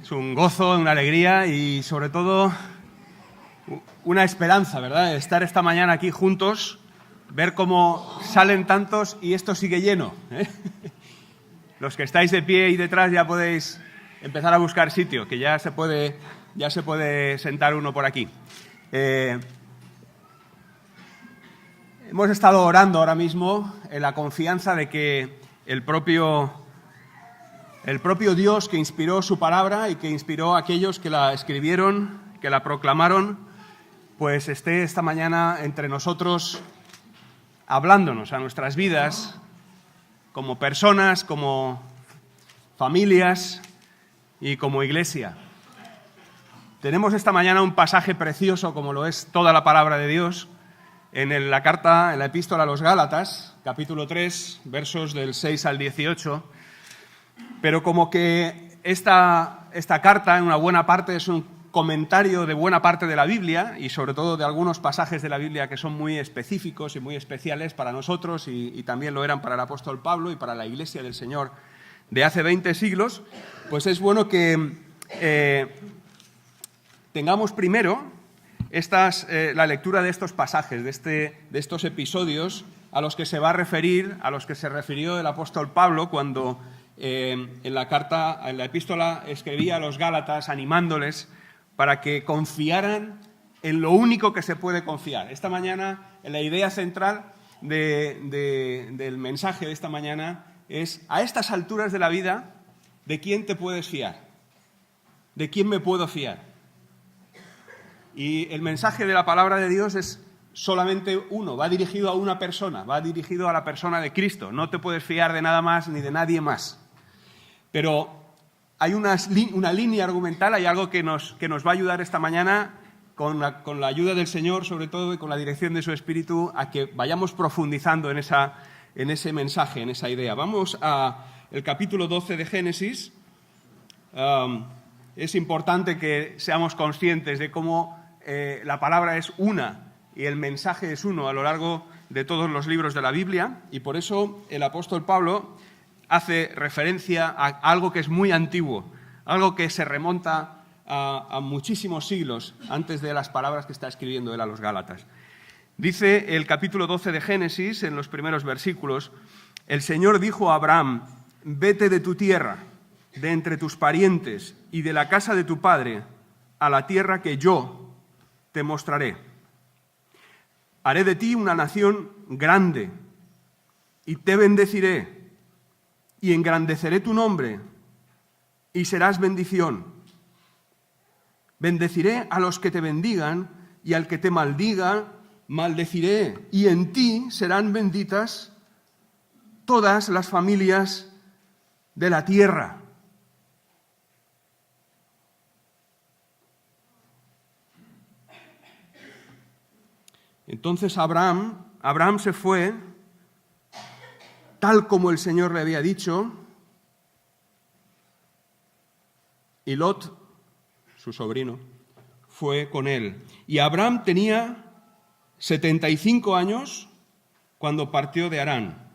Es un gozo, una alegría y sobre todo una esperanza, ¿verdad? Estar esta mañana aquí juntos, ver cómo salen tantos y esto sigue lleno, ¿eh? Los que estáis de pie y detrás ya podéis empezar a buscar sitio, que ya se puede sentar uno por aquí. Hemos estado orando ahora mismo en la confianza de que el propio Dios que inspiró su palabra y que inspiró a aquellos que la escribieron, que la proclamaron, pues esté esta mañana entre nosotros hablándonos a nuestras vidas como personas, como familias y como iglesia. Tenemos esta mañana un pasaje precioso, como lo es toda la palabra de Dios, en la epístola a los Gálatas, capítulo 3, versos del 6 al 18, pero como que esta carta en una buena parte es un comentario de buena parte de la Biblia y sobre todo de algunos pasajes de la Biblia que son muy específicos y muy especiales para nosotros y también lo eran para el apóstol Pablo y para la Iglesia del Señor de hace 20 siglos, pues es bueno que tengamos primero la lectura de estos pasajes, de estos episodios a los que se va a referir, a los que se refirió el apóstol Pablo cuando en la epístola escribía a los Gálatas animándoles para que confiaran en lo único que se puede confiar. Esta mañana, la idea central del mensaje de esta mañana es: a estas alturas de la vida, ¿de quién te puedes fiar? ¿De quién me puedo fiar? Y el mensaje de la palabra de Dios es solamente uno, va dirigido a una persona, va dirigido a la persona de Cristo. No te puedes fiar de nada más ni de nadie más. Pero hay una línea argumental, hay algo que nos va a ayudar esta mañana con la ayuda del Señor, sobre todo, y con la dirección de su Espíritu, a que vayamos profundizando en ese mensaje, en esa idea. Vamos al capítulo 12 de Génesis. Es importante que seamos conscientes de cómo la palabra es una y el mensaje es uno a lo largo de todos los libros de la Biblia, y por eso el apóstol Pablo hace referencia a algo que es muy antiguo, algo que se remonta a muchísimos siglos antes de las palabras que está escribiendo él a los Gálatas. Dice el capítulo 12 de Génesis, en los primeros versículos: el Señor dijo a Abraham: vete de tu tierra, de entre tus parientes y de la casa de tu padre, a la tierra que yo te mostraré. Haré de ti una nación grande y te bendeciré y engrandeceré tu nombre y serás bendición. Bendeciré a los que te bendigan y al que te maldiga, maldeciré, y en ti serán benditas todas las familias de la tierra. Entonces Abraham se fue, tal como el Señor le había dicho, y Lot, su sobrino, fue con él. Y Abraham tenía 75 años cuando partió de Harán.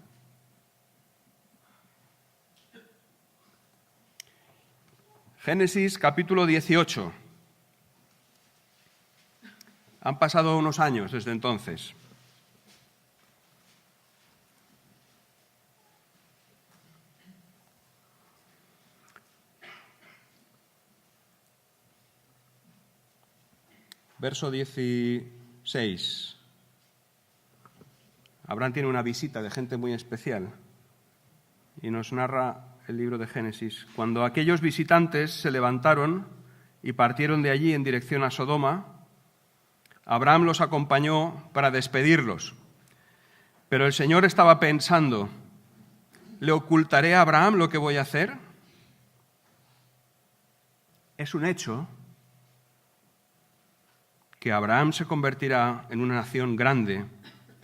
Génesis capítulo 18. Han pasado unos años desde entonces. Verso 16. Abraham tiene una visita de gente muy especial y nos narra el libro de Génesis. Cuando aquellos visitantes se levantaron y partieron de allí en dirección a Sodoma, Abraham los acompañó para despedirlos. Pero el Señor estaba pensando: ¿le ocultaré a Abraham lo que voy a hacer? Es un hecho que Abraham se convertirá en una nación grande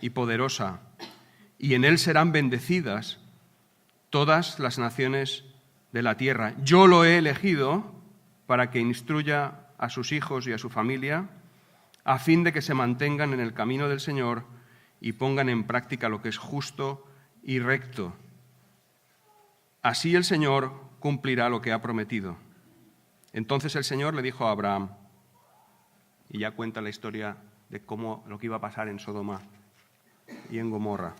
y poderosa, y en él serán bendecidas todas las naciones de la tierra. Yo lo he elegido para que instruya a sus hijos y a su familia, a fin de que se mantengan en el camino del Señor y pongan en práctica lo que es justo y recto. Así el Señor cumplirá lo que ha prometido. Entonces el Señor le dijo a Abraham, y ya cuenta la historia de lo que iba a pasar en Sodoma y en Gomorra.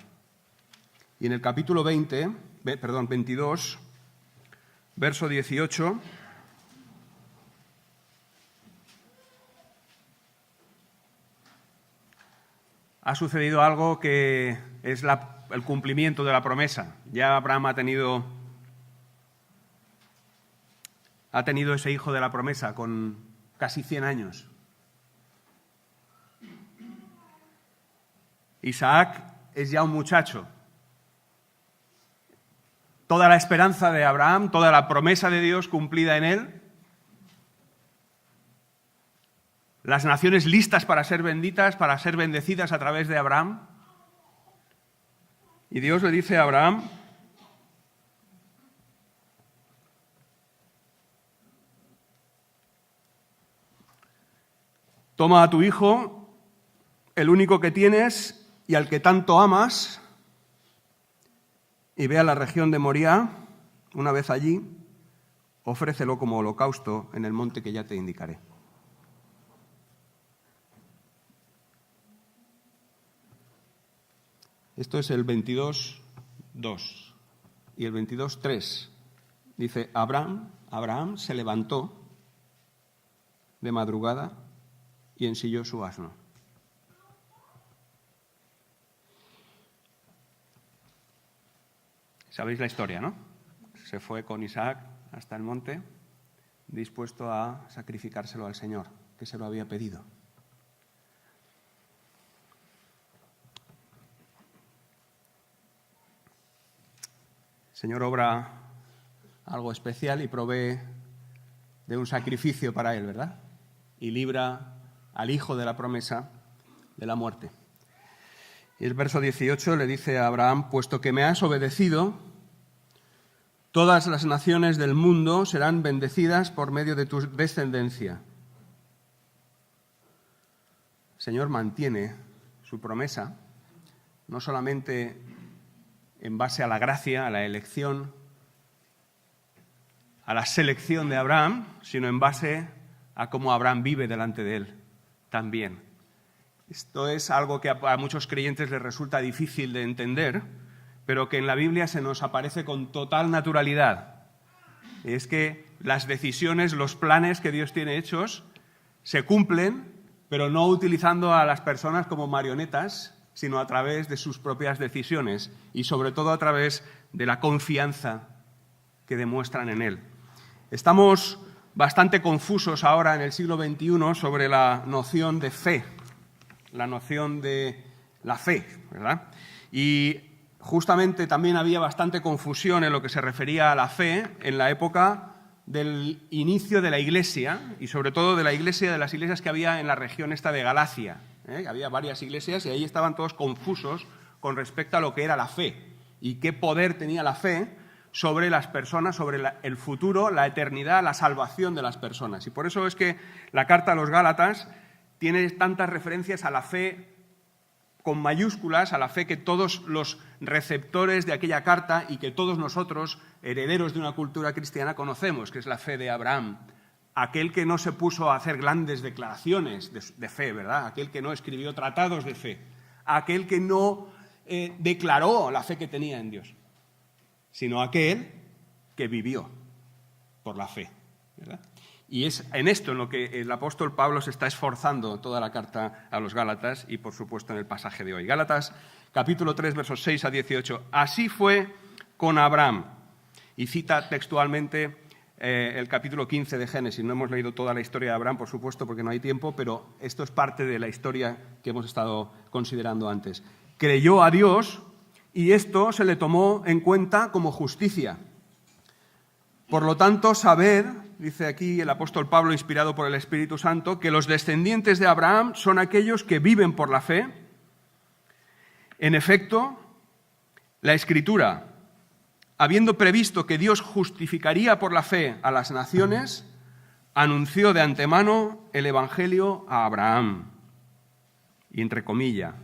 Y en el capítulo 22, verso 18, ha sucedido algo que es el cumplimiento de la promesa. Ya Abraham ha tenido ese hijo de la promesa con casi 100 años. Isaac es ya un muchacho. Toda la esperanza de Abraham, toda la promesa de Dios cumplida en él, las naciones listas para ser benditas, para ser bendecidas a través de Abraham. Y Dios le dice a Abraham, toma a tu hijo, el único que tienes y al que tanto amas, y ve a la región de Moriah. Una vez allí, ofrécelo como holocausto en el monte que ya te indicaré. Esto es el 22:2 y el 22:3. Dice, Abraham se levantó de madrugada y ensilló su asno. Sabéis la historia, ¿no? Se fue con Isaac hasta el monte, dispuesto a sacrificárselo al Señor, que se lo había pedido. El Señor obra algo especial y provee de un sacrificio para él, ¿verdad? Y libra al hijo de la promesa de la muerte. Y el verso 18 le dice a Abraham, puesto que me has obedecido, todas las naciones del mundo serán bendecidas por medio de tu descendencia. El Señor mantiene su promesa, no solamente en base a la gracia, a la elección, a la selección de Abraham, sino en base a cómo Abraham vive delante de él también. Esto es algo que a muchos creyentes les resulta difícil de entender, pero que en la Biblia se nos aparece con total naturalidad. Es que las decisiones, los planes que Dios tiene hechos, se cumplen, pero no utilizando a las personas como marionetas, sino a través de sus propias decisiones y sobre todo a través de la confianza que demuestran en Él. Estamos bastante confusos ahora en el siglo XXI sobre la noción de fe, la noción de la fe, ¿verdad? Y justamente también había bastante confusión en lo que se refería a la fe en la época del inicio de la Iglesia y sobre todo de las iglesias que había en la región esta de Galacia. Había varias iglesias y ahí estaban todos confusos con respecto a lo que era la fe y qué poder tenía la fe sobre las personas, sobre el futuro, la eternidad, la salvación de las personas. Y por eso es que la carta a los Gálatas tiene tantas referencias a la fe con mayúsculas, a la fe que todos los receptores de aquella carta y que todos nosotros, herederos de una cultura cristiana, conocemos, que es la fe de Abraham. Aquel que no se puso a hacer grandes declaraciones de fe, ¿verdad? Aquel que no escribió tratados de fe. Aquel que no declaró la fe que tenía en Dios, sino aquel que vivió por la fe, ¿verdad? Y es en esto en lo que el apóstol Pablo se está esforzando toda la carta a los Gálatas y, por supuesto, en el pasaje de hoy. Gálatas, capítulo 3, versos 6 a 18. Así fue con Abraham. Y cita textualmente el capítulo 15 de Génesis. No hemos leído toda la historia de Abraham, por supuesto, porque no hay tiempo, pero esto es parte de la historia que hemos estado considerando antes. Creyó a Dios y esto se le tomó en cuenta como justicia. Por lo tanto, sabed, dice aquí el apóstol Pablo, inspirado por el Espíritu Santo, que los descendientes de Abraham son aquellos que viven por la fe. En efecto, la Escritura, habiendo previsto que Dios justificaría por la fe a las naciones, anunció de antemano el Evangelio a Abraham. Y entre comillas,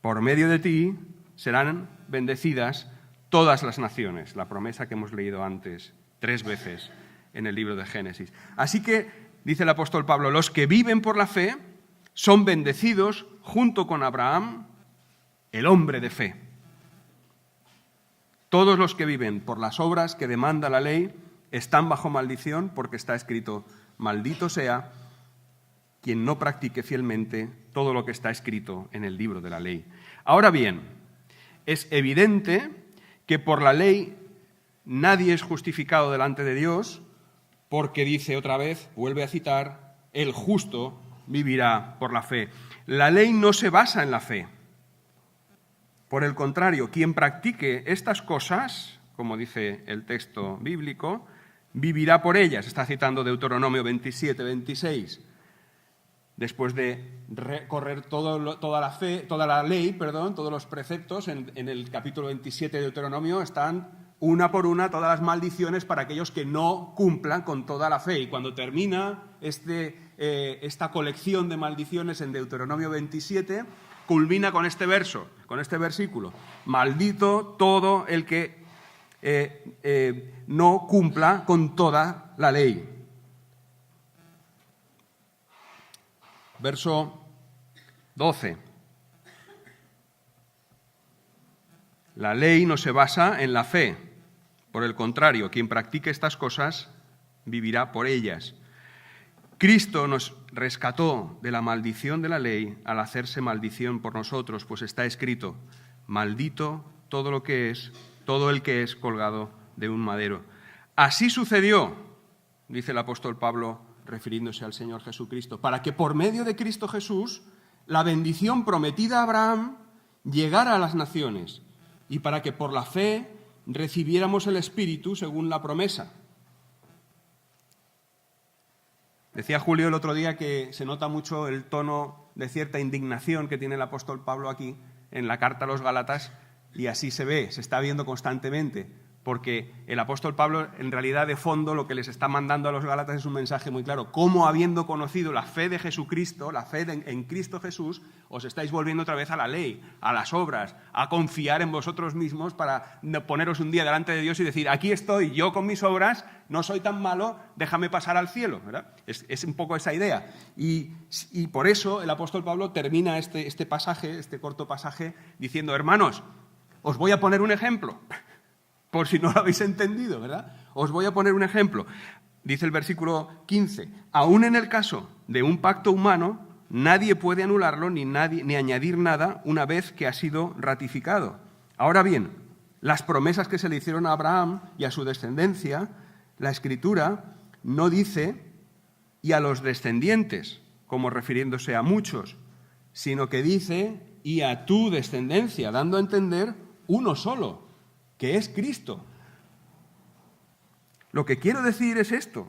por medio de ti serán bendecidas todas las naciones, la promesa que hemos leído antes 3 veces en el libro de Génesis. Así que, dice el apóstol Pablo, los que viven por la fe son bendecidos junto con Abraham, el hombre de fe. Todos los que viven por las obras que demanda la ley están bajo maldición, porque está escrito: maldito sea quien no practique fielmente todo lo que está escrito en el libro de la ley. Ahora bien, es evidente que por la ley nadie es justificado delante de Dios, porque dice otra vez, vuelve a citar, el justo vivirá por la fe. La ley no se basa en la fe. Por el contrario, quien practique estas cosas, como dice el texto bíblico, vivirá por ellas. Está citando Deuteronomio 27, 26. Después de recorrer toda la ley, todos los preceptos, en el capítulo 27 de Deuteronomio están una por una todas las maldiciones para aquellos que no cumplan con toda la fe. Y cuando termina esta colección de maldiciones en Deuteronomio 27, culmina con este verso, con este versículo: maldito todo el que no cumpla con toda la ley. Verso 12. La ley no se basa en la fe. Por el contrario, quien practique estas cosas vivirá por ellas. Cristo nos rescató de la maldición de la ley al hacerse maldición por nosotros, pues está escrito: maldito todo el que es colgado de un madero. Así sucedió, dice el apóstol Pablo, refiriéndose al Señor Jesucristo, para que por medio de Cristo Jesús la bendición prometida a Abraham llegara a las naciones, y para que por la fe recibiéramos el Espíritu según la promesa. Decía Julio el otro día que se nota mucho el tono de cierta indignación que tiene el apóstol Pablo aquí en la carta a los Gálatas, y así se ve, se está viendo constantemente, porque el apóstol Pablo, en realidad, de fondo, lo que les está mandando a los Gálatas es un mensaje muy claro: cómo, habiendo conocido la fe de Jesucristo, la fe en Cristo Jesús, os estáis volviendo otra vez a la ley, a las obras, a confiar en vosotros mismos para poneros un día delante de Dios y decir: aquí estoy, yo con mis obras, no soy tan malo, déjame pasar al cielo, ¿verdad? Es un poco esa idea. Y por eso el apóstol Pablo termina este pasaje, este corto pasaje, diciendo: hermanos, os voy a poner un ejemplo. Por si no lo habéis entendido, ¿verdad? Os voy a poner un ejemplo. Dice el versículo 15: aún en el caso de un pacto humano, nadie puede anularlo ni añadir nada una vez que ha sido ratificado. Ahora bien, las promesas que se le hicieron a Abraham y a su descendencia, la Escritura no dice «y a los descendientes», como refiriéndose a muchos, sino que dice «y a tu descendencia», dando a entender uno solo, que es Cristo. Lo que quiero decir es esto: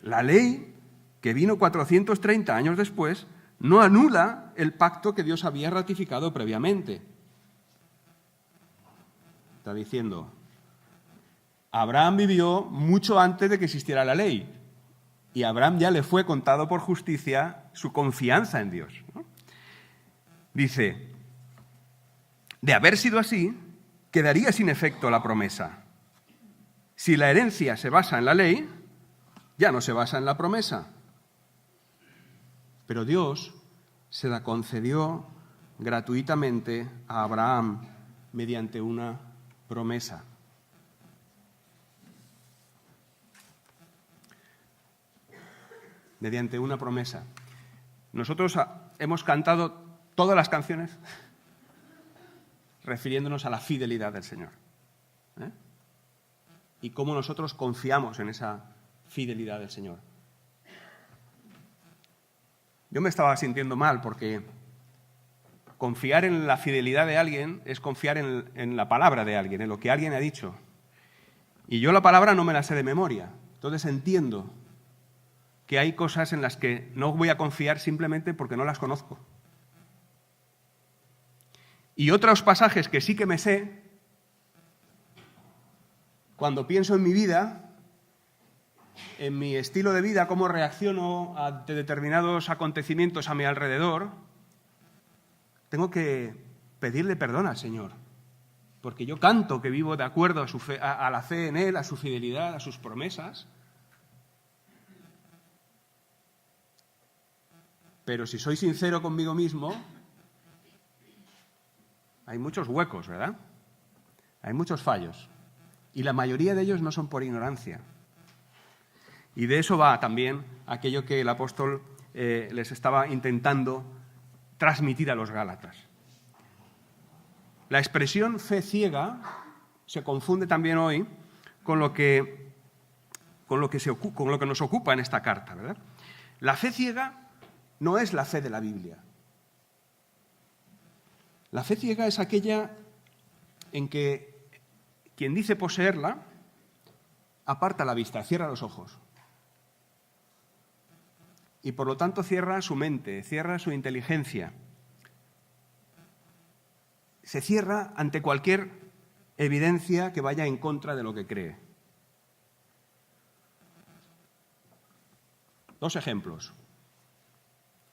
la ley, que vino 430 años después, no anula el pacto que Dios había ratificado previamente. Está diciendo, Abraham vivió mucho antes de que existiera la ley, y a Abraham ya le fue contado por justicia su confianza en Dios, ¿no? Dice, de haber sido así, quedaría sin efecto la promesa. Si la herencia se basa en la ley, ya no se basa en la promesa. Pero Dios se la concedió gratuitamente a Abraham mediante una promesa. Mediante una promesa. Nosotros hemos cantado todas las canciones refiriéndonos a la fidelidad del Señor. Y cómo nosotros confiamos en esa fidelidad del Señor. Yo me estaba sintiendo mal porque confiar en la fidelidad de alguien es confiar en la palabra de alguien, en lo que alguien ha dicho. Y yo la palabra no me la sé de memoria. Entonces entiendo que hay cosas en las que no voy a confiar simplemente porque no las conozco. Y otros pasajes que sí que me sé, cuando pienso en mi vida, en mi estilo de vida, cómo reacciono ante determinados acontecimientos a mi alrededor, tengo que pedirle perdón al Señor porque yo canto que vivo de acuerdo a la fe en Él, a su fidelidad, a sus promesas. Pero si soy sincero conmigo mismo, hay muchos huecos, ¿verdad? Hay muchos fallos. Y la mayoría de ellos no son por ignorancia. Y de eso va también aquello que el apóstol les estaba intentando transmitir a los gálatas. La expresión fe ciega se confunde también hoy con lo que nos ocupa en esta carta, ¿verdad? La fe ciega no es la fe de la Biblia. La fe ciega es aquella en que quien dice poseerla aparta la vista, cierra los ojos. Y por lo tanto cierra su mente, cierra su inteligencia. Se cierra ante cualquier evidencia que vaya en contra de lo que cree. 2 ejemplos.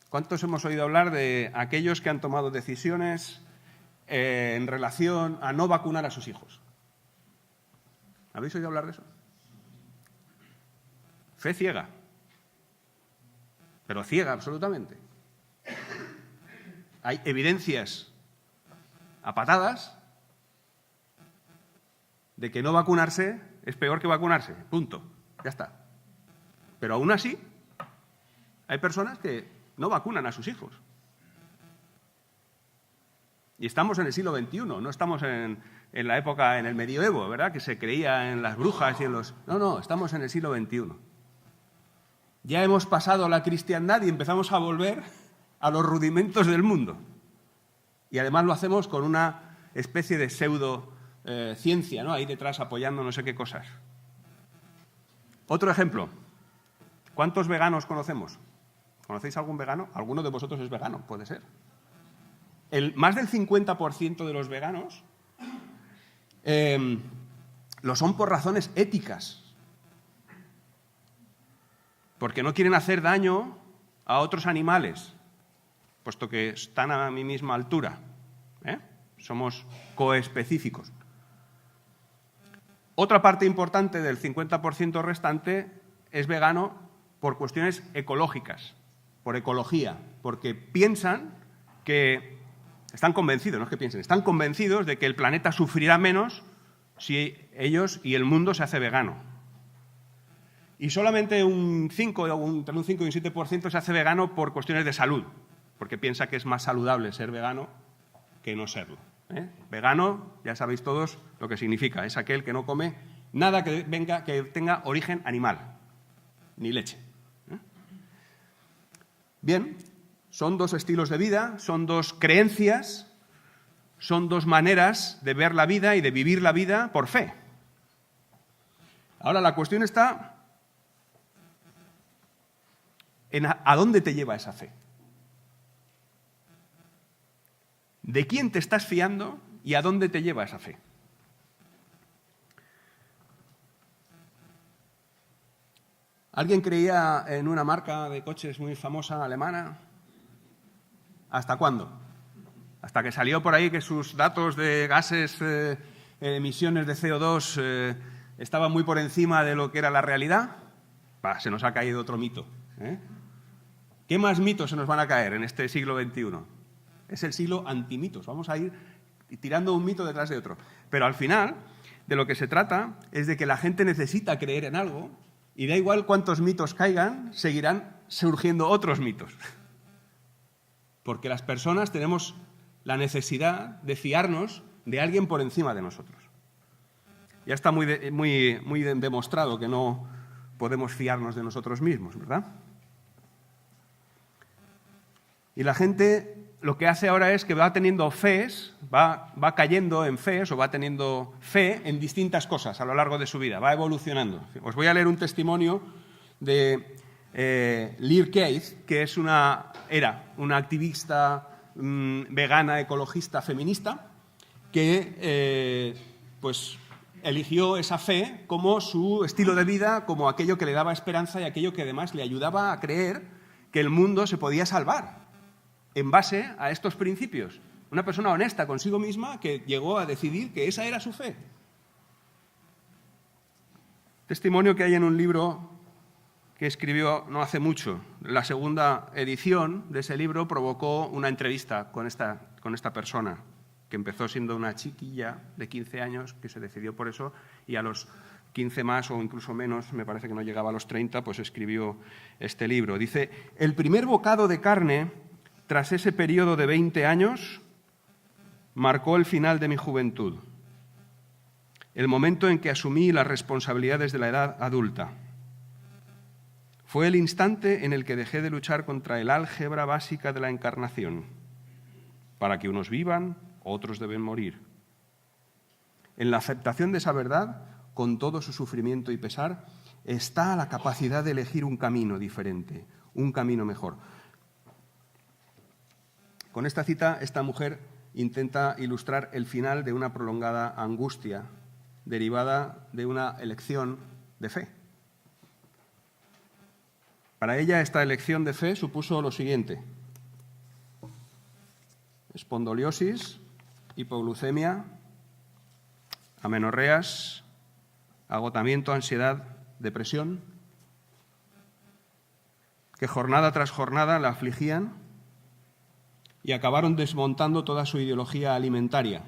¿Cuántos hemos oído hablar de aquellos que han tomado decisiones en relación a no vacunar a sus hijos? ¿Habéis oído hablar de eso? Fe ciega. Pero ciega absolutamente. Hay evidencias a patadas de que no vacunarse es peor que vacunarse. Punto. Ya está. Pero aún así, hay personas que no vacunan a sus hijos. Y estamos en el siglo XXI, no estamos en la época, en el medioevo, ¿verdad? Que se creía en las brujas y en los... No, estamos en el siglo XXI. Ya hemos pasado la cristiandad y empezamos a volver a los rudimentos del mundo. Y además lo hacemos con una especie de pseudo-ciencia, ¿no? Ahí detrás apoyando no sé qué cosas. Otro ejemplo. ¿Cuántos veganos conocemos? ¿Conocéis algún vegano? ¿Alguno de vosotros es vegano? Puede ser. Más del 50% de los veganos lo son por razones éticas. Porque no quieren hacer daño a otros animales, puesto que están a mi misma altura. Somos coespecíficos. Otra parte importante del 50% restante es vegano por cuestiones ecológicas, por ecología, porque piensan que, están convencidos, no es que piensen, están convencidos de que el planeta sufrirá menos si ellos y el mundo se hace vegano. Y solamente entre un 5 y un 7% se hace vegano por cuestiones de salud, porque piensa que es más saludable ser vegano que no serlo. Vegano, ya sabéis todos lo que significa, es aquel que no come nada que tenga origen animal, ni leche. Bien, son 2 estilos de vida, son 2 creencias, son 2 maneras de ver la vida y de vivir la vida por fe. Ahora la cuestión está en a dónde te lleva esa fe. ¿De quién te estás fiando y a dónde te lleva esa fe? ¿Alguien creía en una marca de coches muy famosa alemana? ¿Hasta cuándo? Hasta que salió por ahí que sus datos de gases, emisiones de CO2 estaban muy por encima de lo que era la realidad. Se nos ha caído otro mito. ¿Qué más mitos se nos van a caer en este siglo XXI? Es el siglo antimitos. Vamos a ir tirando un mito detrás de otro. Pero al final, de lo que se trata es de que la gente necesita creer en algo y da igual cuántos mitos caigan, seguirán surgiendo otros mitos. Porque las personas tenemos la necesidad de fiarnos de alguien por encima de nosotros. Ya está muy demostrado que no podemos fiarnos de nosotros mismos, ¿verdad? Y la gente lo que hace ahora es que va teniendo fees, va cayendo en fees o va teniendo fe en distintas cosas a lo largo de su vida, va evolucionando. Os voy a leer un testimonio de Lear Keith, que era una activista vegana, ecologista, feminista, que eligió esa fe como su estilo de vida, como aquello que le daba esperanza y aquello que además le ayudaba a creer que el mundo se podía salvar en base a estos principios, Una persona honesta consigo misma que llegó a decidir que esa era su fe. Testimonio que hay en un libro que escribió no hace mucho. La segunda edición de ese libro provocó una entrevista con esta persona, que empezó siendo una chiquilla de 15 años, que se decidió por eso, y a los 15 más o incluso menos, me parece que no llegaba a los 30, pues escribió este libro. Dice: el primer bocado de carne, tras ese periodo de 20 años, marcó el final de mi juventud, el momento en que asumí las responsabilidades de la edad adulta. Fue el instante en el que dejé de luchar contra el álgebra básica de la encarnación. Para que unos vivan, otros deben morir. En la aceptación de esa verdad, con todo su sufrimiento y pesar, está la capacidad de elegir un camino diferente, un camino mejor. Con esta cita, esta mujer intenta ilustrar el final de una prolongada angustia derivada de una elección de fe. Para ella, esta elección de fe supuso lo siguiente: espondiliosis, hipoglucemia, amenorreas, agotamiento, ansiedad, depresión, que jornada tras jornada la afligían y acabaron desmontando toda su ideología alimentaria,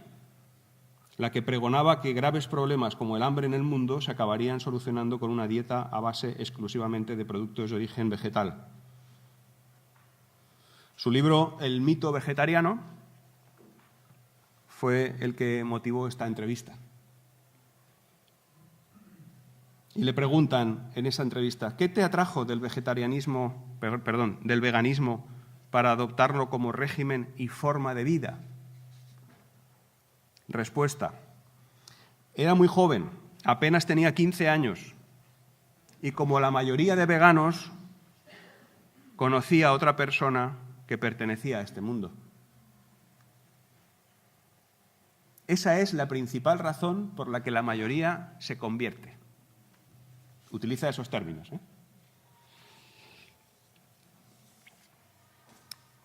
la que pregonaba que graves problemas como el hambre en el mundo se acabarían solucionando con una dieta a base exclusivamente de productos de origen vegetal. Su libro El mito vegetariano fue el que motivó esta entrevista. Y le preguntan en esa entrevista: ¿qué te atrajo del veganismo para adoptarlo como régimen y forma de vida? Respuesta: era muy joven, apenas tenía 15 años, y como la mayoría de veganos, conocí a otra persona que pertenecía a este mundo. Esa es la principal razón por la que la mayoría se convierte. Utiliza esos términos, ¿eh?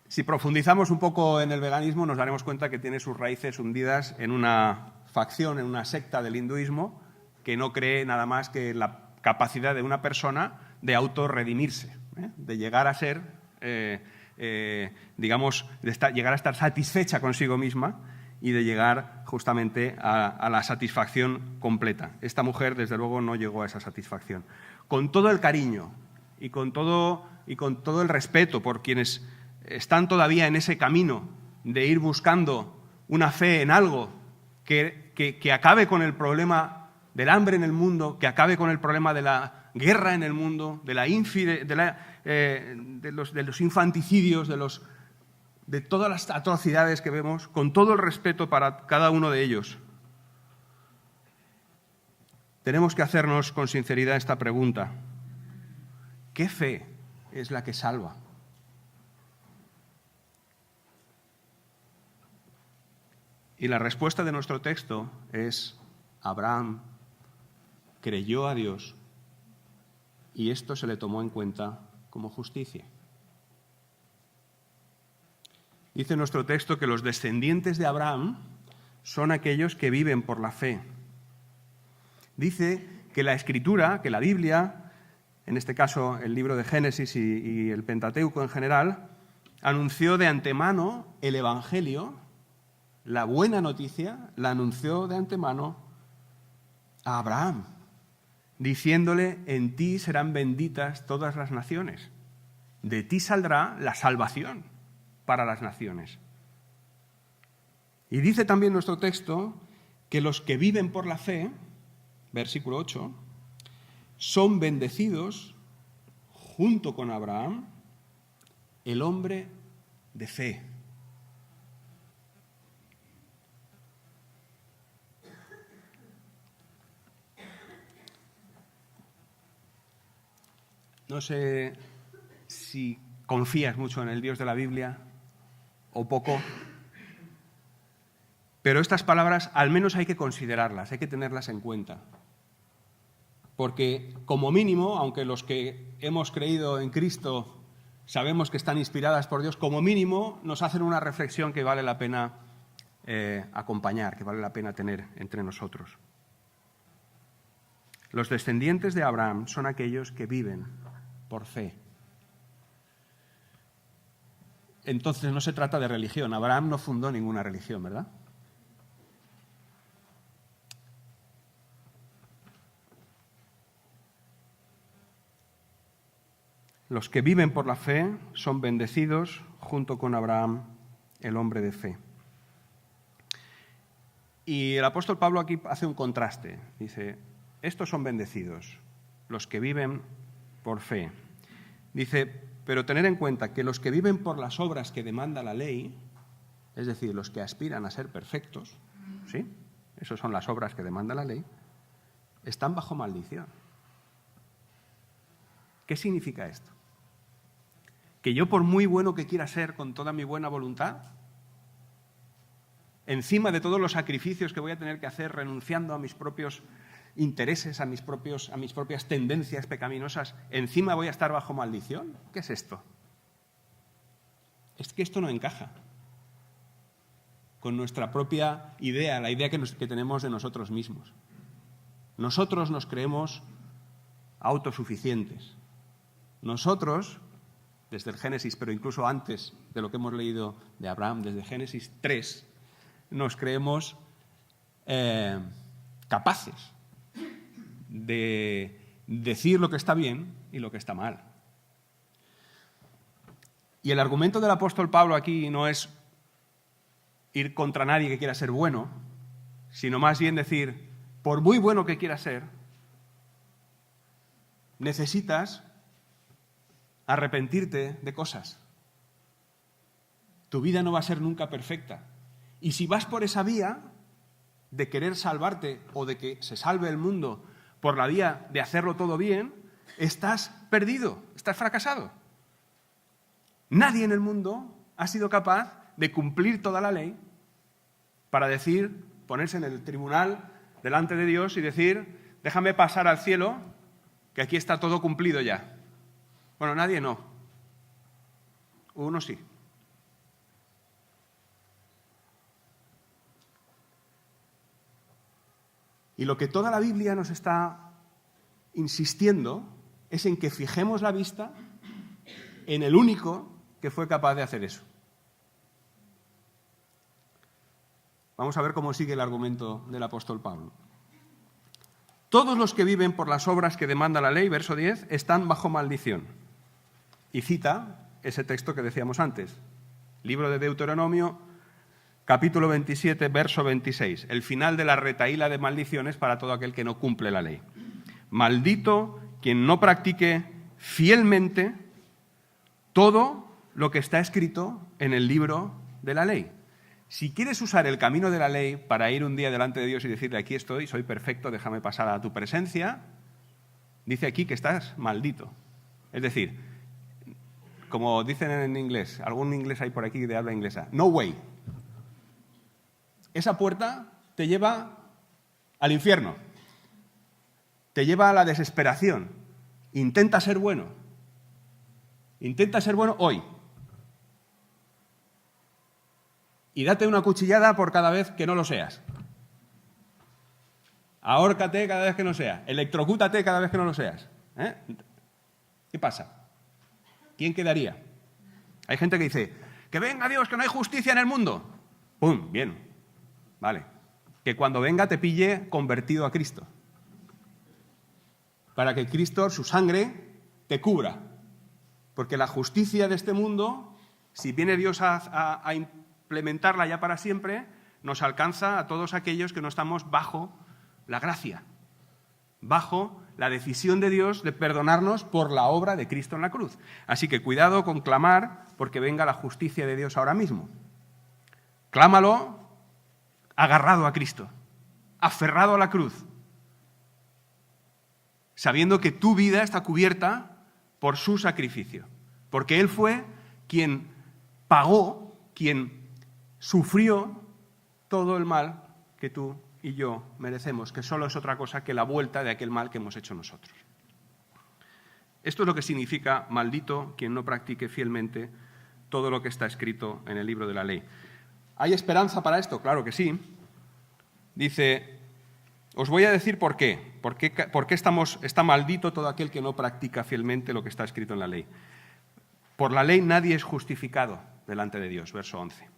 Si profundizamos un poco en el veganismo, nos daremos cuenta que tiene sus raíces hundidas en una facción, en una secta del hinduismo, que no cree nada más que en la capacidad de una persona de autorredimirse, de llegar a ser, llegar a estar satisfecha consigo misma y de llegar justamente a la satisfacción completa. Esta mujer, desde luego, no llegó a esa satisfacción. Con todo el cariño y con todo el respeto por quienes están todavía en ese camino de ir buscando una fe en algo que acabe con el problema del hambre en el mundo, que acabe con el problema de la guerra en el mundo, de los infanticidios, de todas las atrocidades que vemos, con todo el respeto para cada uno de ellos. Tenemos que hacernos con sinceridad esta pregunta: ¿qué fe es la que salva? Y la respuesta de nuestro texto es: Abraham creyó a Dios y esto se le tomó en cuenta como justicia. Dice nuestro texto que los descendientes de Abraham son aquellos que viven por la fe. Dice que la Escritura, que la Biblia, en este caso el libro de Génesis y el Pentateuco en general, anunció de antemano el Evangelio. La buena noticia la anunció de antemano a Abraham, diciéndole: en ti serán benditas todas las naciones, de ti saldrá la salvación para las naciones. Y dice también nuestro texto que los que viven por la fe, versículo 8, son bendecidos junto con Abraham, el hombre de fe. No sé si confías mucho en el Dios de la Biblia o poco, pero estas palabras al menos hay que considerarlas, hay que tenerlas en cuenta. Porque como mínimo, aunque los que hemos creído en Cristo sabemos que están inspiradas por Dios, como mínimo nos hacen una reflexión que vale la pena acompañar, que vale la pena tener entre nosotros. Los descendientes de Abraham son aquellos que viven por fe. Entonces no se trata de religión. Abraham no fundó ninguna religión, ¿verdad? Los que viven por la fe son bendecidos junto con Abraham, el hombre de fe. Y el apóstol Pablo aquí hace un contraste. Dice, estos son bendecidos, los que viven por fe. Dice, pero tener en cuenta que los que viven por las obras que demanda la ley, es decir, los que aspiran a ser perfectos, ¿sí? Esas son las obras que demanda la ley, están bajo maldición. ¿Qué significa esto? Que yo, por muy bueno que quiera ser con toda mi buena voluntad, encima de todos los sacrificios que voy a tener que hacer renunciando a mis propios intereses, a mis propias tendencias pecaminosas, encima voy a estar bajo maldición. ¿Qué es esto? Es que esto no encaja con nuestra propia idea, la idea que tenemos de nosotros mismos. Nosotros nos creemos autosuficientes. Nosotros, desde el Génesis, pero incluso antes de lo que hemos leído de Abraham, desde Génesis 3, nos creemos capaces de decir lo que está bien y lo que está mal. Y el argumento del apóstol Pablo aquí no es ir contra nadie que quiera ser bueno, sino más bien decir, por muy bueno que quieras ser, necesitas arrepentirte de cosas. Tu vida no va a ser nunca perfecta. Y si vas por esa vía de querer salvarte o de que se salve el mundo por la vía de hacerlo todo bien, estás perdido, estás fracasado. Nadie en el mundo ha sido capaz de cumplir toda la ley para decir, ponerse en el tribunal delante de Dios y decir, déjame pasar al cielo, que aquí está todo cumplido ya. Bueno, nadie no. Uno sí. Y lo que toda la Biblia nos está insistiendo es en que fijemos la vista en el único que fue capaz de hacer eso. Vamos a ver cómo sigue el argumento del apóstol Pablo. Todos los que viven por las obras que demanda la ley, verso 10, están bajo maldición. Y cita ese texto que decíamos antes, libro de Deuteronomio, capítulo 27, verso 26, el final de la retahíla de maldiciones para todo aquel que no cumple la ley. Maldito quien no practique fielmente todo lo que está escrito en el libro de la ley. Si quieres usar el camino de la ley para ir un día delante de Dios y decirle, aquí estoy, soy perfecto, déjame pasar a tu presencia, dice aquí que estás maldito. Es decir, como dicen en inglés, algún inglés hay por aquí de habla inglesa, no way. Esa puerta te lleva al infierno, te lleva a la desesperación. Intenta ser bueno hoy. Y date una cuchillada por cada vez que no lo seas. Ahórcate cada vez que no seas. Electrocútate cada vez que no lo seas. ¿Qué pasa? ¿Quién quedaría? Hay gente que dice, que venga Dios, que no hay justicia en el mundo. ¡Pum! Bien. Vale. Que cuando venga te pille convertido a Cristo. Para que Cristo, su sangre, te cubra. Porque la justicia de este mundo, si viene Dios a implementarla ya para siempre, nos alcanza a todos aquellos que no estamos bajo la gracia, bajo la decisión de Dios de perdonarnos por la obra de Cristo en la cruz. Así que cuidado con clamar porque venga la justicia de Dios ahora mismo. Clámalo agarrado a Cristo, aferrado a la cruz, sabiendo que tu vida está cubierta por su sacrificio, porque Él fue quien pagó, quien sufrió todo el mal que tú y yo merecemos, que solo es otra cosa que la vuelta de aquel mal que hemos hecho nosotros. Esto es lo que significa maldito quien no practique fielmente todo lo que está escrito en el libro de la ley. ¿Hay esperanza para esto? Claro que sí. Dice, os voy a decir por qué. ¿Por qué está maldito todo aquel que no practica fielmente lo que está escrito en la ley? Por la ley nadie es justificado delante de Dios, verso 11.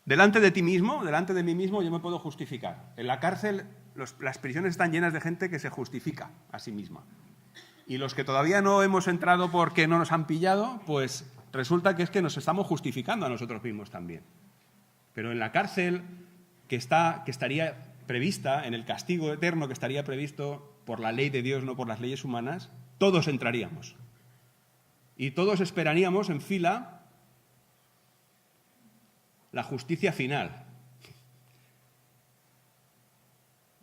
Delante de ti mismo, delante de mí mismo, yo me puedo justificar. En la cárcel, las prisiones están llenas de gente que se justifica a sí misma. Y los que todavía no hemos entrado porque no nos han pillado, pues resulta que es que nos estamos justificando a nosotros mismos también. Pero en la cárcel, que estaría prevista, en el castigo eterno que estaría previsto por la ley de Dios, no por las leyes humanas, todos entraríamos. Y todos esperaríamos en fila la justicia final.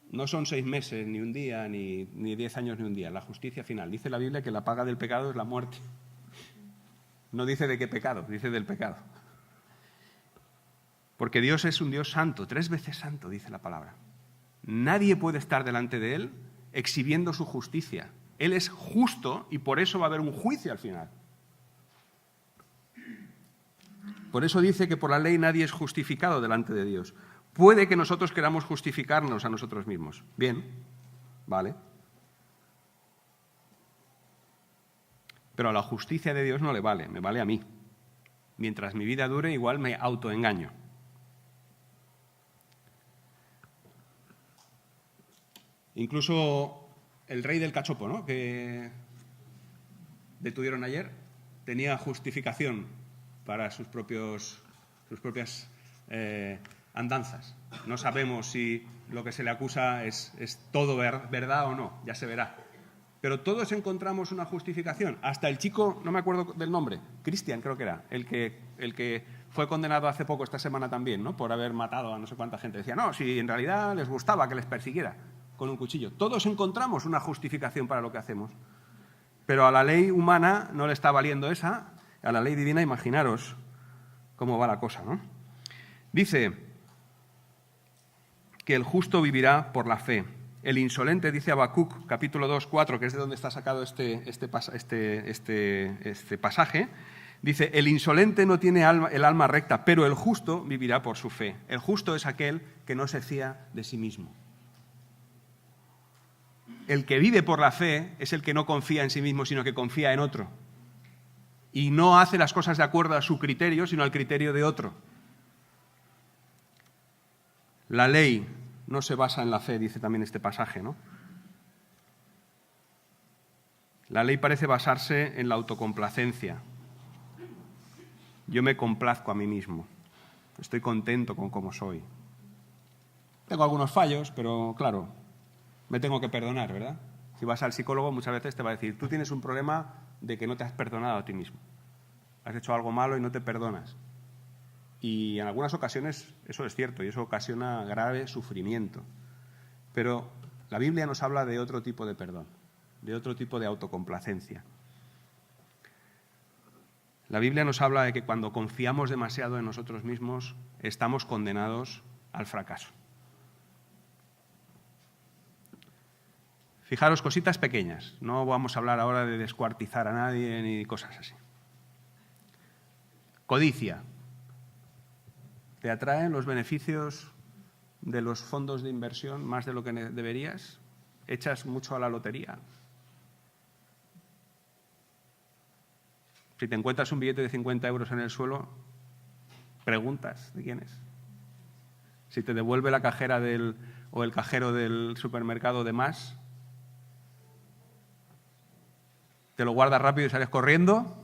No son 6 meses, ni un día, ni 10 años, ni un día. La justicia final. Dice la Biblia que la paga del pecado es la muerte. No dice de qué pecado, dice del pecado. Porque Dios es un Dios santo, 3 veces santo, dice la palabra. Nadie puede estar delante de Él exhibiendo su justicia. Él es justo y por eso va a haber un juicio al final. Por eso dice que por la ley nadie es justificado delante de Dios. Puede que nosotros queramos justificarnos a nosotros mismos. Bien, vale. Pero a la justicia de Dios no le vale, me vale a mí. Mientras mi vida dure, igual me autoengaño. Incluso el rey del cachopo, ¿no?, que detuvieron ayer, tenía justificación para sus propias andanzas. No sabemos si lo que se le acusa es todo verdad o no, ya se verá. Pero todos encontramos una justificación. Hasta el chico, no me acuerdo del nombre, Cristian creo que era, el que fue condenado hace poco, esta semana también, ¿no?, por haber matado a no sé cuánta gente. Decía, no, si en realidad les gustaba que les persiguiera con un cuchillo. Todos encontramos una justificación para lo que hacemos. Pero a la ley humana no le está valiendo esa. A la ley divina, imaginaros cómo va la cosa, ¿no? Dice que el justo vivirá por la fe. El insolente, dice Habacuc, capítulo 2, 4, que es de donde está sacado este pasaje, dice, el insolente no tiene el alma recta, pero el justo vivirá por su fe. El justo es aquel que no se fía de sí mismo. El que vive por la fe es el que no confía en sí mismo, sino que confía en otro. Y no hace las cosas de acuerdo a su criterio, sino al criterio de otro. La ley no se basa en la fe, dice también este pasaje, ¿no? La ley parece basarse en la autocomplacencia. Yo me complazco a mí mismo. Estoy contento con cómo soy. Tengo algunos fallos, pero claro, me tengo que perdonar, ¿verdad? Si vas al psicólogo, muchas veces te va a decir, tú tienes un problema de que no te has perdonado a ti mismo. Has hecho algo malo y no te perdonas. Y en algunas ocasiones eso es cierto y eso ocasiona grave sufrimiento. Pero la Biblia nos habla de otro tipo de perdón, de otro tipo de autocomplacencia. La Biblia nos habla de que cuando confiamos demasiado en nosotros mismos, estamos condenados al fracaso. Fijaros, cositas pequeñas. No vamos a hablar ahora de descuartizar a nadie ni cosas así. Codicia. ¿Te atraen los beneficios de los fondos de inversión más de lo que deberías? ¿Echas mucho a la lotería? Si te encuentras un billete de 50 euros en el suelo, preguntas de quién es. Si te devuelve la cajera o el cajero del supermercado de más, te lo guardas rápido y sales corriendo.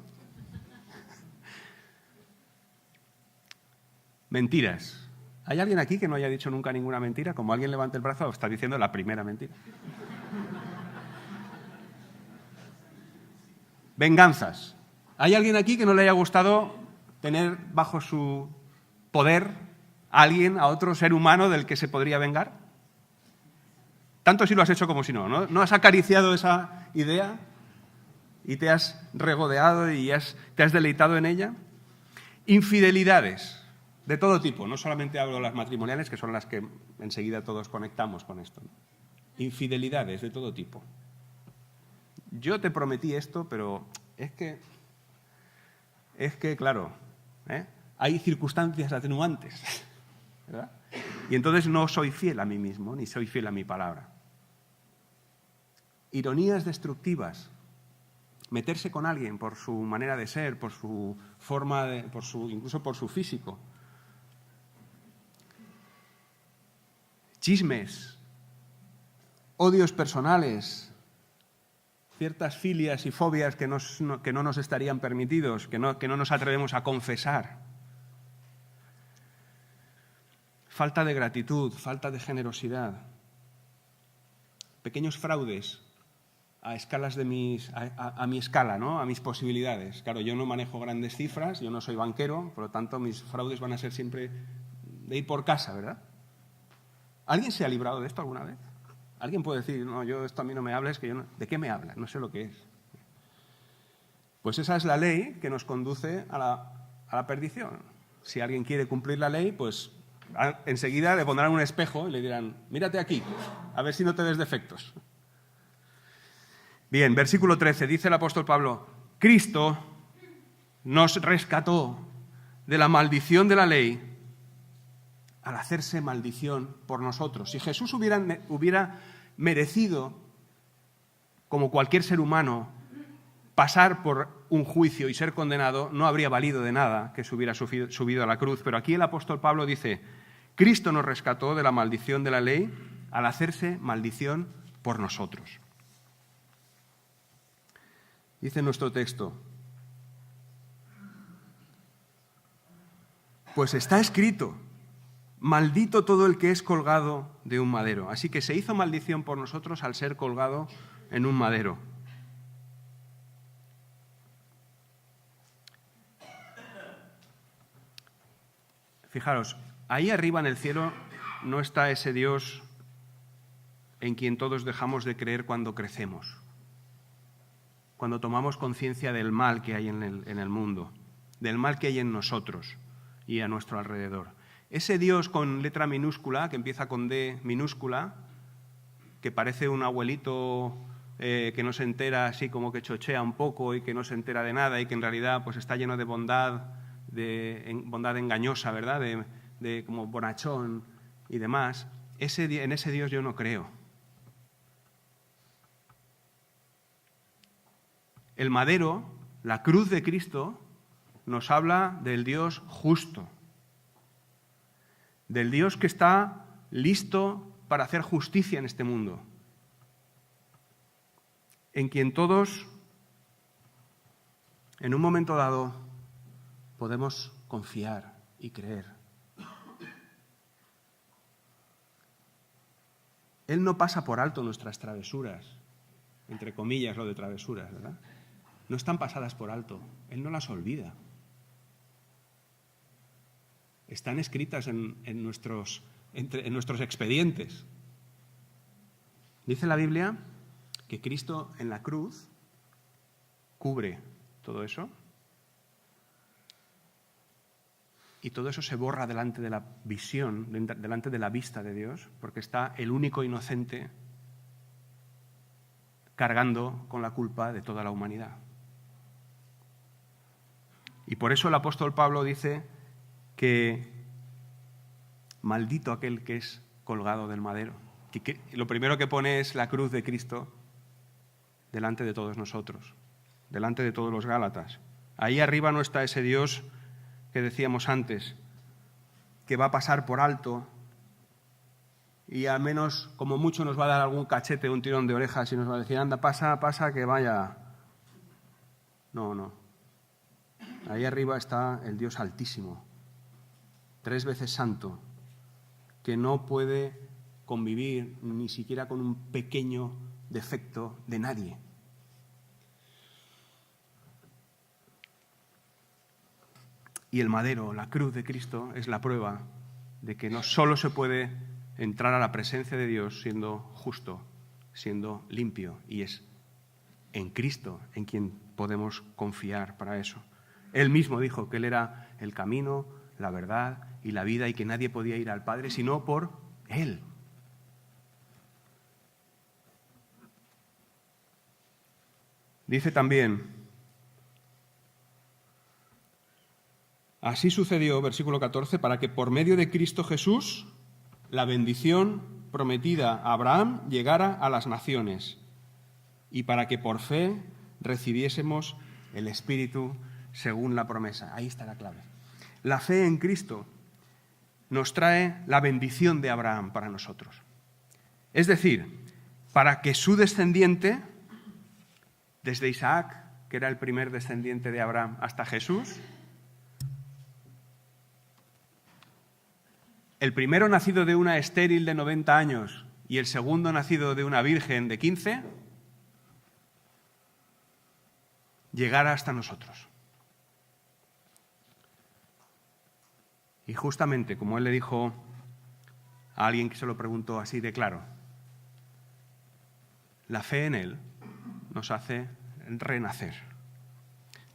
Mentiras. ¿Hay alguien aquí que no haya dicho nunca ninguna mentira? Como alguien levante el brazo, está diciendo la primera mentira. Venganzas. ¿Hay alguien aquí que no le haya gustado tener bajo su poder a alguien, a otro ser humano del que se podría vengar? Tanto si lo has hecho como si no. ¿No has acariciado esa idea y te has regodeado y te has deleitado en ella? Infidelidades. De todo tipo, no solamente hablo de las matrimoniales, que son las que enseguida todos conectamos con esto. Infidelidades de todo tipo. Yo te prometí esto, pero es que claro, hay circunstancias atenuantes, ¿verdad? Y entonces no soy fiel a mí mismo, ni soy fiel a mi palabra. Ironías destructivas. Meterse con alguien por su manera de ser, por su forma de, incluso por su físico. Chismes, odios personales, ciertas filias y fobias que no nos estarían permitidos, que no nos atrevemos a confesar. Falta de gratitud, falta de generosidad. Pequeños fraudes a escalas de a mi escala, ¿no? A mis posibilidades. Claro, yo no manejo grandes cifras, yo no soy banquero, por lo tanto mis fraudes van a ser siempre de ir por casa, ¿verdad? ¿Alguien se ha librado de esto alguna vez? ¿Alguien puede decir, no, yo esto a mí no me hables, que yo no... ¿De qué me hablas? No sé lo que es. Pues esa es la ley que nos conduce a la perdición. Si alguien quiere cumplir la ley, pues enseguida le pondrán un espejo y le dirán, mírate aquí, a ver si no te des defectos. Bien, versículo 13, dice el apóstol Pablo, Cristo nos rescató de la maldición de la ley al hacerse maldición por nosotros. Si Jesús hubiera merecido, como cualquier ser humano, pasar por un juicio y ser condenado, no habría valido de nada que se hubiera subido a la cruz. Pero aquí el apóstol Pablo dice, Cristo nos rescató de la maldición de la ley al hacerse maldición por nosotros. Dice nuestro texto, pues está escrito, maldito todo el que es colgado de un madero. Así que se hizo maldición por nosotros al ser colgado en un madero. Fijaros, ahí arriba en el cielo no está ese Dios en quien todos dejamos de creer cuando crecemos, cuando tomamos conciencia del mal que hay en el mundo, del mal que hay en nosotros y a nuestro alrededor. Ese Dios con letra minúscula, que empieza con D minúscula, que parece un abuelito que no se entera, así como que chochea un poco y que no se entera de nada y que en realidad pues está lleno de bondad engañosa, ¿verdad? De como bonachón y demás. En ese Dios yo no creo. El madero, la cruz de Cristo, nos habla del Dios justo, del Dios que está listo para hacer justicia en este mundo, en quien todos, en un momento dado, podemos confiar y creer. Él no pasa por alto nuestras travesuras, entre comillas lo de travesuras, ¿verdad? No están pasadas por alto, Él no las olvida. Están escritas en nuestros expedientes. Dice la Biblia que Cristo en la cruz cubre todo eso y todo eso se borra delante de la visión, delante de la vista de Dios, porque está el único inocente cargando con la culpa de toda la humanidad. Y por eso el apóstol Pablo dice que maldito aquel que es colgado del madero. Que lo primero que pone es la cruz de Cristo delante de todos nosotros, delante de todos los Gálatas. Ahí arriba no está ese Dios que decíamos antes, que va a pasar por alto y al menos como mucho nos va a dar algún cachete, un tirón de orejas y nos va a decir, anda, pasa, que vaya. No. Ahí arriba está el Dios Altísimo, 3 veces santo, que no puede convivir ni siquiera con un pequeño defecto de nadie. Y el madero, la cruz de Cristo, es la prueba de que no solo se puede entrar a la presencia de Dios siendo justo, siendo limpio, y es en Cristo en quien podemos confiar para eso. Él mismo dijo que Él era el camino, la verdad y la vida y que nadie podía ir al Padre sino por Él. Dice también, Así sucedió, versículo 14, para que por medio de Cristo Jesús la bendición prometida a Abraham llegara a las naciones y para que por fe recibiésemos el Espíritu según la promesa. Ahí está la clave. La fe en Cristo nos trae la bendición de Abraham para nosotros. Es decir, para que su descendiente, desde Isaac, que era el primer descendiente de Abraham, hasta Jesús, el primero nacido de una estéril de 90 años y el segundo nacido de una virgen de 15, llegara hasta nosotros. Y justamente, como él le dijo a alguien que se lo preguntó así de claro, la fe en él nos hace renacer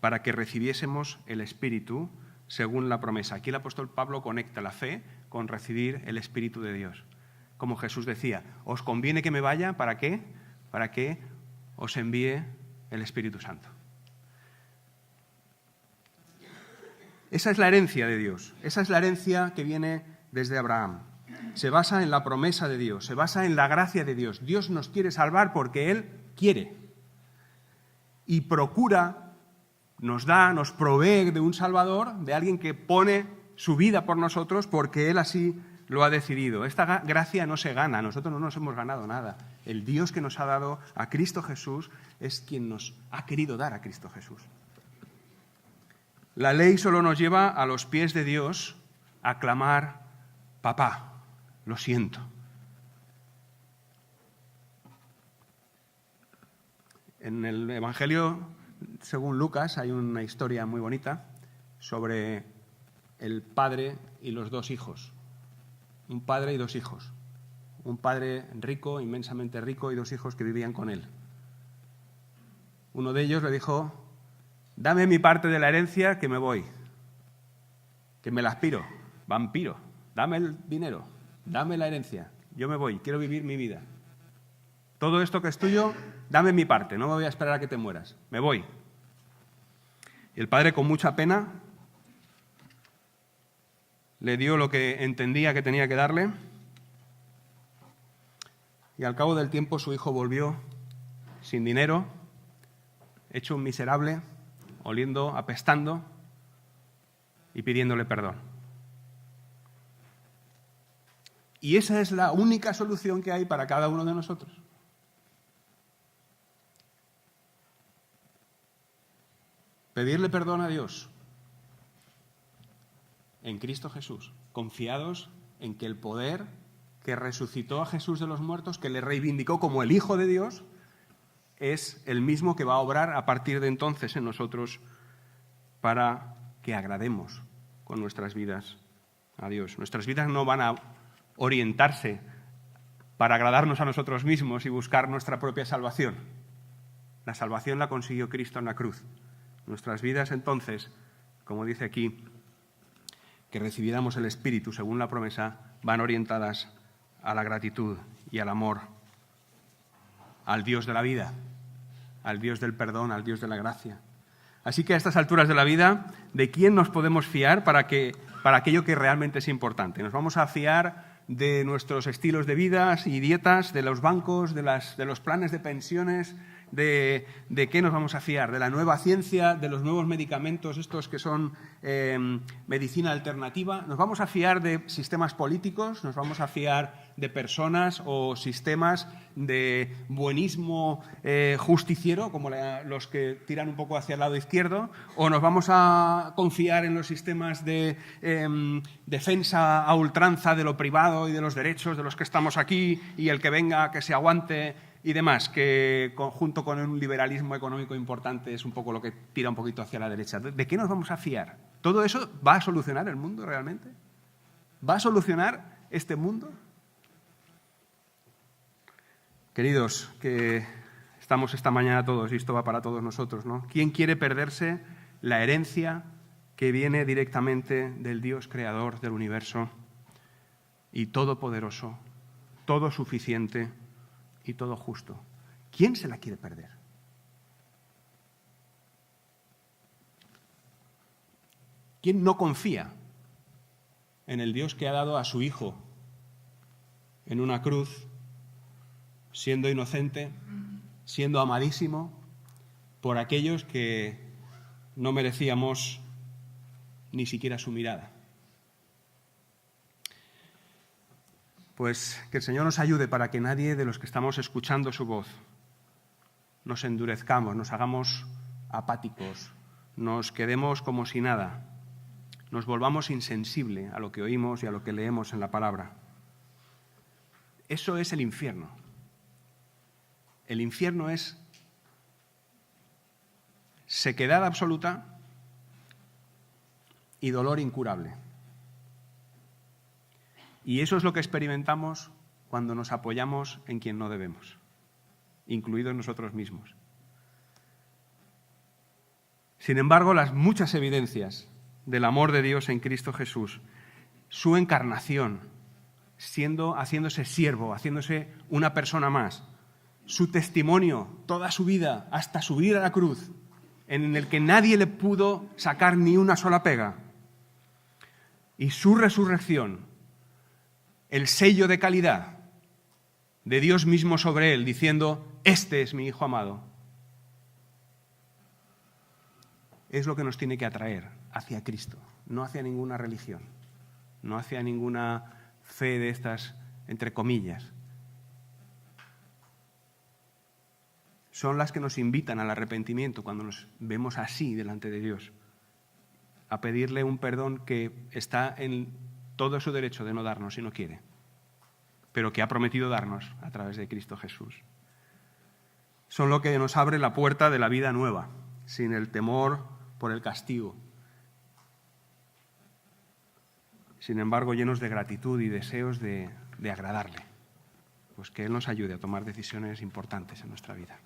para que recibiésemos el Espíritu según la promesa. Aquí el apóstol Pablo conecta la fe con recibir el Espíritu de Dios. Como Jesús decía, ¿os conviene que me vaya? ¿Para qué? Para que os envíe el Espíritu Santo. Esa es la herencia de Dios, esa es la herencia que viene desde Abraham. Se basa en la promesa de Dios, se basa en la gracia de Dios. Dios nos quiere salvar porque Él quiere. Y procura, nos provee de un Salvador, de alguien que pone su vida por nosotros porque Él así lo ha decidido. Esta gracia no se gana, nosotros no nos hemos ganado nada. El Dios que nos ha dado a Cristo Jesús es quien nos ha querido dar a Cristo Jesús. La ley solo nos lleva a los pies de Dios a clamar, papá, lo siento. En el Evangelio, según Lucas, hay una historia muy bonita sobre el padre y los dos hijos. Un padre y dos hijos. Un padre rico, inmensamente rico, y dos hijos que vivían con él. Uno de ellos le dijo, dame mi parte de la herencia que me voy, que me la aspiro, vampiro, dame el dinero, dame la herencia, yo me voy, quiero vivir mi vida. Todo esto que es tuyo, dame mi parte, no me voy a esperar a que te mueras, me voy. Y el padre, con mucha pena, le dio lo que entendía que tenía que darle, y al cabo del tiempo su hijo volvió sin dinero, hecho un miserable, oliendo, apestando y pidiéndole perdón. Y esa es la única solución que hay para cada uno de nosotros. Pedirle perdón a Dios en Cristo Jesús, confiados en que el poder que resucitó a Jesús de los muertos, que le reivindicó como el Hijo de Dios, es el mismo que va a obrar a partir de entonces en nosotros para que agrademos con nuestras vidas a Dios. Nuestras vidas no van a orientarse para agradarnos a nosotros mismos y buscar nuestra propia salvación. La salvación la consiguió Cristo en la cruz. Nuestras vidas entonces, como dice aquí, que recibiéramos el Espíritu según la promesa, van orientadas a la gratitud y al amor al Dios de la vida, al Dios del perdón, al Dios de la gracia. Así que a estas alturas de la vida, ¿de quién nos podemos fiar para aquello que realmente es importante? ¿Nos vamos a fiar de nuestros estilos de vida y dietas, de los bancos, de los planes de pensiones? ¿De qué nos vamos a fiar? ¿De la nueva ciencia, de los nuevos medicamentos, estos que son medicina alternativa? ¿Nos vamos a fiar de sistemas políticos? ¿Nos vamos a fiar de personas o sistemas de buenismo justiciero, como los que tiran un poco hacia el lado izquierdo? ¿O nos vamos a confiar en los sistemas de defensa a ultranza de lo privado y de los derechos de los que estamos aquí y el que venga que se aguante y demás, que junto con un liberalismo económico importante es un poco lo que tira un poquito hacia la derecha? ¿De qué nos vamos a fiar? ¿Todo eso va a solucionar el mundo realmente? ¿Va a solucionar este mundo? Queridos, que estamos esta mañana todos, y esto va para todos nosotros, ¿no? ¿Quién quiere perderse la herencia que viene directamente del Dios creador del universo y todopoderoso, todo suficiente y todo justo? ¿Quién se la quiere perder? ¿Quién no confía en el Dios que ha dado a su Hijo en una cruz, siendo inocente, siendo amadísimo por aquellos que no merecíamos ni siquiera su mirada? Pues que el Señor nos ayude para que nadie de los que estamos escuchando su voz nos endurezcamos, nos hagamos apáticos, nos quedemos como si nada, nos volvamos insensibles a lo que oímos y a lo que leemos en la palabra. Eso es el infierno. El infierno es sequedad absoluta y dolor incurable. Y eso es lo que experimentamos cuando nos apoyamos en quien no debemos, incluidos nosotros mismos. Sin embargo, las muchas evidencias del amor de Dios en Cristo Jesús, su encarnación, haciéndose siervo, haciéndose una persona más, su testimonio, toda su vida, hasta subir a la cruz, en el que nadie le pudo sacar ni una sola pega, y su resurrección, el sello de calidad de Dios mismo sobre él, diciendo: este es mi Hijo amado, es lo que nos tiene que atraer hacia Cristo, no hacia ninguna religión, no hacia ninguna fe de estas, entre comillas. Son las que nos invitan al arrepentimiento cuando nos vemos así delante de Dios, a pedirle un perdón que está en todo su derecho de no darnos si no quiere, pero que ha prometido darnos a través de Cristo Jesús. Son lo que nos abre la puerta de la vida nueva, sin el temor por el castigo. Sin embargo, llenos de gratitud y deseos de agradarle. Pues que Él nos ayude a tomar decisiones importantes en nuestra vida.